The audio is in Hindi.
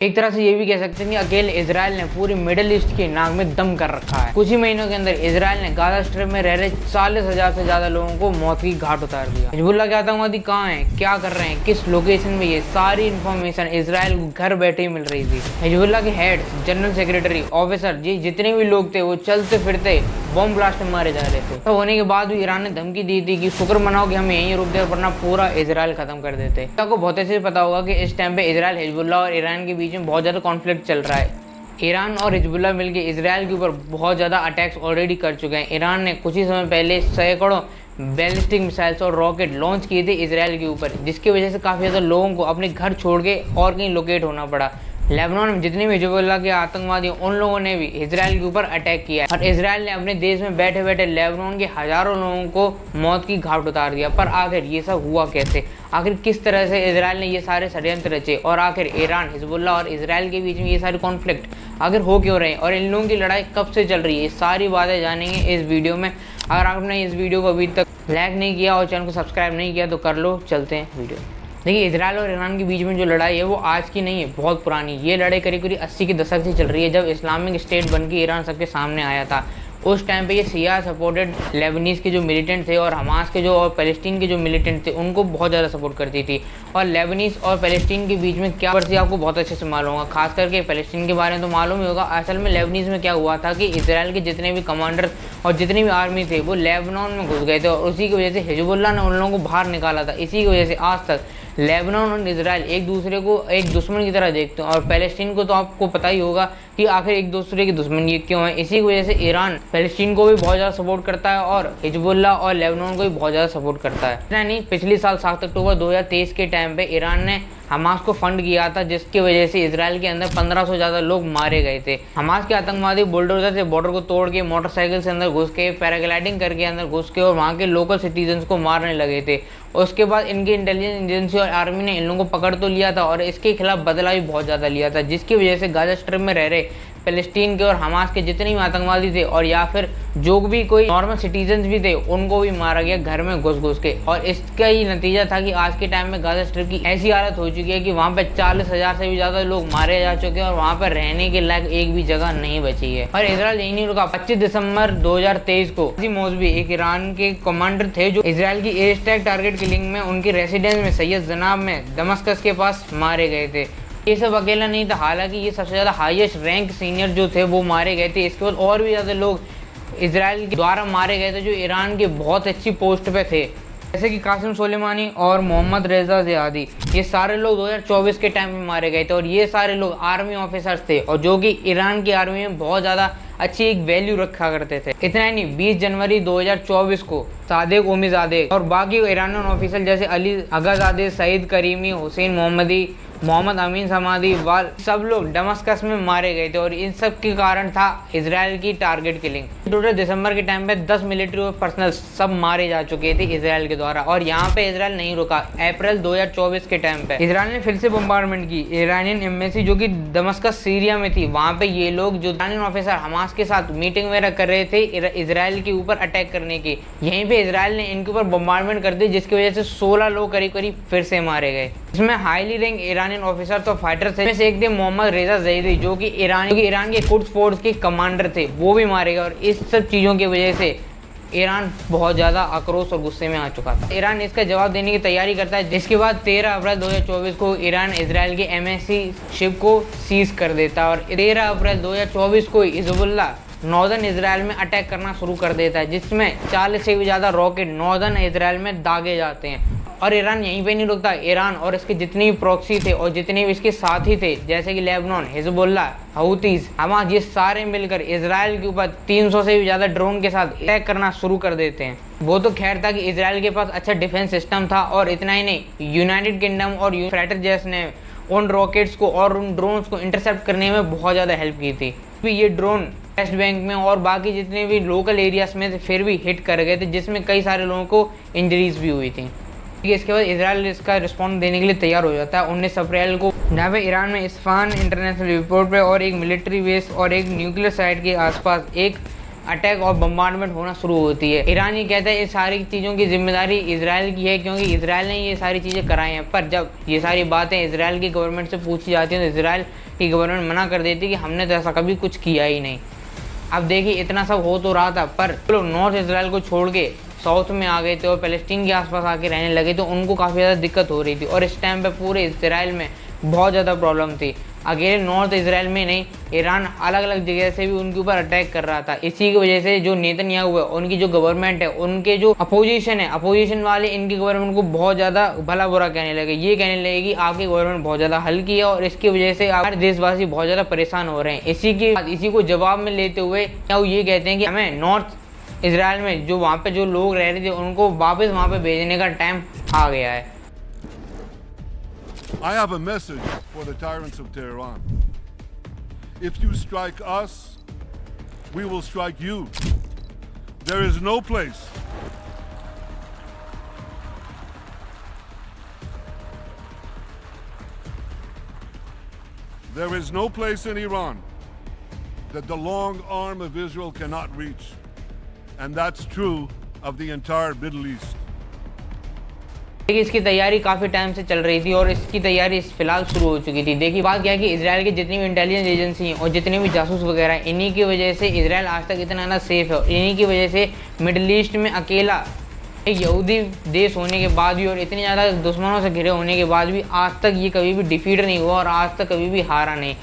एक तरह से ये भी कह सकते हैं कि अकेले इजराइल ने पूरी मिडिल ईस्ट की नाक में दम कर रखा है। कुछ ही महीनों के अंदर इजराइल ने गाजा स्ट्रिप में रह रहे 40,000 से ज्यादा लोगों को मौत की घाट उतार दिया। हिजबुल्लाह के आतंकवादी कहाँ हैं, क्या कर रहे हैं, किस लोकेशन में, ये सारी इन्फॉर्मेशन इजराइल को घर बैठे ही मिल रही थी। हिजबुल्लाह के हेड, जनरल सेक्रेटरी, ऑफिसर जी जितने भी लोग थे वो चलते फिरते बॉम्ब ब्लास्ट में मारे जा रहे थे। तो होने के बाद भी ईरान ने धमकी दी थी कि शुक्र मनाओ कि हम यहीं रुक गए वरना पूरा इजराइल खत्म कर देते। आपको बहुत अच्छे से पता होगा कि इस टाइम पे इजराइल, हिजबुल्लाह और ईरान के बीच में बहुत ज्यादा कॉन्फ्लिक्ट चल रहा है। ईरान और हिजबुल्लाह मिलकर इजराइल के ऊपर बहुत ज़्यादा अटैक्स ऑलरेडी कर चुके हैं। ईरान ने कुछ ही समय पहले सैकड़ों बैलिस्टिक मिसाइल्स और रॉकेट लॉन्च किए थे इजराइल के ऊपर, जिसकी वजह से काफ़ी ज़्यादा लोगों को अपने घर छोड़ के और कहीं लोकेट होना पड़ा। लेबनान में जितने भी हिजबुल्लाह के आतंकवादी उन लोगों ने भी इजराइल के ऊपर अटैक किया और इजराइल ने अपने देश में बैठे बैठे लेबनान के हज़ारों लोगों को मौत की घाट उतार दिया। पर आखिर ये सब हुआ कैसे, आखिर किस तरह से इजराइल ने ये सारे षड्यंत्र रचे और आखिर ईरान, हिजबुल्लाह और इजराइल के बीच में ये सारे कॉन्फ्लिक्ट आखिर हो क्यों रहे हैं और इन लोगों की लड़ाई कब से चल रही है, ये सारी बातें जानेंगे इस वीडियो में। अगर आपने इस वीडियो को अभी तक लाइक नहीं किया और चैनल को सब्सक्राइब नहीं किया तो कर लो। चलते हैं वीडियो। देखिए, इजराइल और ईरान के बीच में जो लड़ाई है वो आज की नहीं है, बहुत पुरानी। ये लड़ाई करीब करीब 80 के दशक से चल रही है, जब इस्लामिक स्टेट बन के ईरान सबके सामने आया था। उस टाइम पे ये सिया सपोर्टेड लेबनीज़ के जो मिलिटेंट थे और हमास के जो और पैलेस्टीन के जो मिलिटेंट थे उनको बहुत ज़्यादा सपोर्ट करती थी। और लेबनीज़ और पैलेस्टीन के बीच में क्या वर्षी आपको बहुत अच्छे से मालूम होगा, खास करके पैलेस्टीन के बारे में तो मालूम ही होगा। असल में लेबनीज़ में क्या हुआ था कि इजराइल के जितने भी कमांडर और जितनी भी आर्मी थे वो लेबनान में घुस गए थे और उसी की वजह से हिजबुल्लाह ने उन लोगों को बाहर निकाला था। इसी की वजह से आज तक लेबनान और इजराइल एक दूसरे को एक दुश्मन की तरह देखते हैं और पैलेस्टीन को तो आपको पता ही होगा कि आखिर एक दूसरे के दुश्मन ये क्यों है। इसी की वजह से ईरान पैलेस्टीन को भी बहुत ज़्यादा सपोर्ट करता है और हिजबुल्लाह और लेबनान को भी बहुत ज़्यादा सपोर्ट करता है। इतना नहीं, पिछले साल 7 अक्टूबर 2023 के टाइम पे ईरान ने हमास को फंड किया था, जिसकी वजह से इजराइल के अंदर 1500 से ज़्यादा लोग मारे गए थे। हमास के आतंकवादी बुलडोजर से बॉर्डर को तोड़ के मोटरसाइकिल से अंदर घुस के पैराग्लाइडिंग करके अंदर घुस के और वहाँ के लोकल सिटीजन्स को मारने लगे थे। उसके बाद इनकी इंटेलिजेंस एजेंसी और आर्मी ने इन लोगों को पकड़ तो लिया था और इसके खिलाफ बदला भी बहुत ज़्यादा लिया था, जिसकी वजह से गाजा स्ट्रिप में रह रहे पैलेस्टीन के और हमास के जितने भी आतंकवादी थे और या फिर जो भी कोई नॉर्मल सिटीजन्स भी थे उनको भी मारा गया घर में घुस घुस के। और इसका ही नतीजा था कि आज के टाइम में गाजा स्ट्रिप की ऐसी हालत हो चुकी है कि वहाँ पे 40,000 से भी ज़्यादा लोग मारे जा चुके हैं और वहाँ पर रहने के लायक एक भी जगह नहीं बची है। और इजराइल यही नहीं रुका। 25 दिसंबर 2023 को मौसवी एक ईरान के कमांडर थे जो इजराइल की एयर स्ट्राइक टारगेट किलिंग में उनके रेसिडेंस में सैयद जनाब में दमस्कस के पास मारे गए थे। ये सब अकेला नहीं था, हालांकि ये सबसे ज़्यादा हाईएस्ट रैंक सीनियर जो थे वो मारे गए थे। इसके बाद और भी ज़्यादा लोग इजराइल के द्वारा मारे गए थे जो ईरान के बहुत अच्छी पोस्ट पे थे, जैसे कि कासिम सुलेमानी और मोहम्मद रेजा ज़ियादी। ये सारे लोग 2024 के टाइम में मारे गए थे और ये सारे लोग आर्मी ऑफिसर्स थे और जो कि ईरान की आर्मी में बहुत ज़्यादा अच्छी एक वैल्यू रखा करते थे। इतना ही नहीं, 20 जनवरी 2024 को सादिक उमीज़ादे और बाकी ईरानियन ऑफिसर जैसे अली अगाज़ादे, सईद करीमी, हुसैन मोहम्मदी, मोहम्मद अमीन समादी वाल सब लोग दमस्कस में मारे गए थे और इन सब के कारण था इजराइल की टारगेट किलिंग। टोटल दिसंबर के टाइम पे 10 मिलिट्री और पर्सनल सब मारे जा चुके थे इजराइल के द्वारा। और यहाँ पे इजराइल नहीं रुका। अप्रैल 2024 के टाइम पे इजराइल ने फिर से बम्बार्डमेंट की ईरानियन एम्बेसी जो कि दमस्कस सीरिया में थी। वहाँ पे ये लोग जो ईरानियन ऑफिसर हमास के साथ मीटिंग वगैरह कर रहे थे इजराइल के ऊपर अटैक करने की, यहीं पे इजराइल ने इनके ऊपर बम्बार्डमेंट कर दी, जिसकी वजह से 16 लोग करीब करीब फिर से मारे गए। इसमें हाईली रैंक ईरानियन ऑफिसर तो फाइटर थे, से एक थे मोहम्मद रेजा ज़ियादी जो कि ईरान के कुड्स फोर्स के कमांडर थे, वो भी मारे गए। और इस सब चीज़ों की वजह से ईरान बहुत ज़्यादा आक्रोश और गुस्से में आ चुका था। ईरान इसका जवाब देने की तैयारी करता है, जिसके बाद 13 अप्रैल 2024 को ईरान इजराइल के MSC शिप को सीज कर देता है और 13 अप्रैल 2024 को हिजबुल्लाह नॉर्दर्न इजराइल में अटैक करना शुरू कर देता है, जिसमें 40 से भी ज़्यादा रॉकेट नॉर्दर्न इजराइल में दागे जाते हैं। और ईरान यहीं पे नहीं रुकता। ईरान और इसके जितने भी प्रॉक्सी थे और जितने भी इसके साथी थे जैसे कि लेबनान, हिजबुल्लाह, हूतीज, हमास, ये सारे मिलकर इजराइल के ऊपर 300 से भी ज़्यादा ड्रोन के साथ अटैक करना शुरू कर देते हैं। वो तो खैर था कि इजराइल के पास अच्छा डिफेंस सिस्टम था और इतना ही नहीं, यूनाइटेड किंगडम और फाइटर जेट्स ने उन रॉकेट्स को और उन ड्रोन्स को इंटरसेप्ट करने में बहुत ज़्यादा हेल्प की थी। ये ड्रोन वेस्ट बैंक में और बाकी जितने भी लोकल एरियाज में थे फिर भी हिट कर गए थे, जिसमें कई सारे लोगों को इंजरीज भी हुई थी। इसके बाद इजराइल इसका रिस्पॉन्स देने के लिए तैयार हो जाता है। 19 अप्रैल को जहाँ पे ईरान में इस्फहान इंटरनेशनल एयरपोर्ट पे और एक मिलिट्री बेस और एक न्यूक्लियर साइट के आसपास एक अटैक और बम्बार्डमेंट होना शुरू होती है। ईरान ये कहता है इस सारी चीज़ों की जिम्मेदारी इसराइल की है, क्योंकि इसराइल ने ये सारी चीज़ें कराई हैं। पर जब ये सारी बातें इसराइल की गवर्नमेंट से पूछी जाती हैं तो इसराइल की गवर्नमेंट मना कर देती है कि हमने तो ऐसा कभी कुछ किया ही नहीं। अब देखिए इतना सब हो तो रहा था, पर लोग नॉर्थ इसराइल को छोड़ के साउथ में आ गए थे और पैलेस्टीन के आसपास आके रहने लगे, तो उनको काफ़ी ज़्यादा दिक्कत हो रही थी। और इस टाइम पे पूरे इसराइल में बहुत ज़्यादा प्रॉब्लम थी। अकेले नॉर्थ इसराइल में नहीं, ईरान अलग अलग जगह से भी उनके ऊपर अटैक कर रहा था। इसी की वजह से जो नेतन्याहू है, उनकी जो गवर्नमेंट है, उनके जो अपोजिशन है, अपोजिशन वाले इनकी गवर्नमेंट को बहुत ज़्यादा भला बुरा कहने लगे। ये कहने लगे कि आपकी गवर्नमेंट बहुत ज़्यादा हल्की है और इसकी वजह से हमारे देशवासी बहुत ज़्यादा परेशान हो रहे हैं। इसी को जवाब में लेते हुए वो ये कहते हैं कि हमें नॉर्थ इसराइल में जो वहाँ पे जो लोग रह रहे थे उनको वापस वहाँ पे भेजने का टाइम आ गया है। I have a message for the tyrants of Tehran. If you strike us, we will strike you. There is no place in Iran that the long arm of Israel cannot reach. And that's true of the entire Middle East. देखिए इसकी तैयारी काफ़ी टाइम से चल रही थी और इसकी तैयारी फिलहाल शुरू हो चुकी थी। देखिए बात क्या है कि इसराइल की जितनी भी इंटेलिजेंस एजेंसी हैं और जितने भी जासूस वगैरह हैं, इन्हीं की वजह से इसराइल आज तक इतना ज़्यादा सेफ है। इन्हीं की वजह से मिडिल ईस्ट में अकेला एक यहूदी देश होने के बाद भी और इतने ज़्यादा दुश्मनों से घिरे होने के बाद भी आज तक ये कभी भी डिफीट नहीं हुआ और आज तक कभी भी हारा नहीं।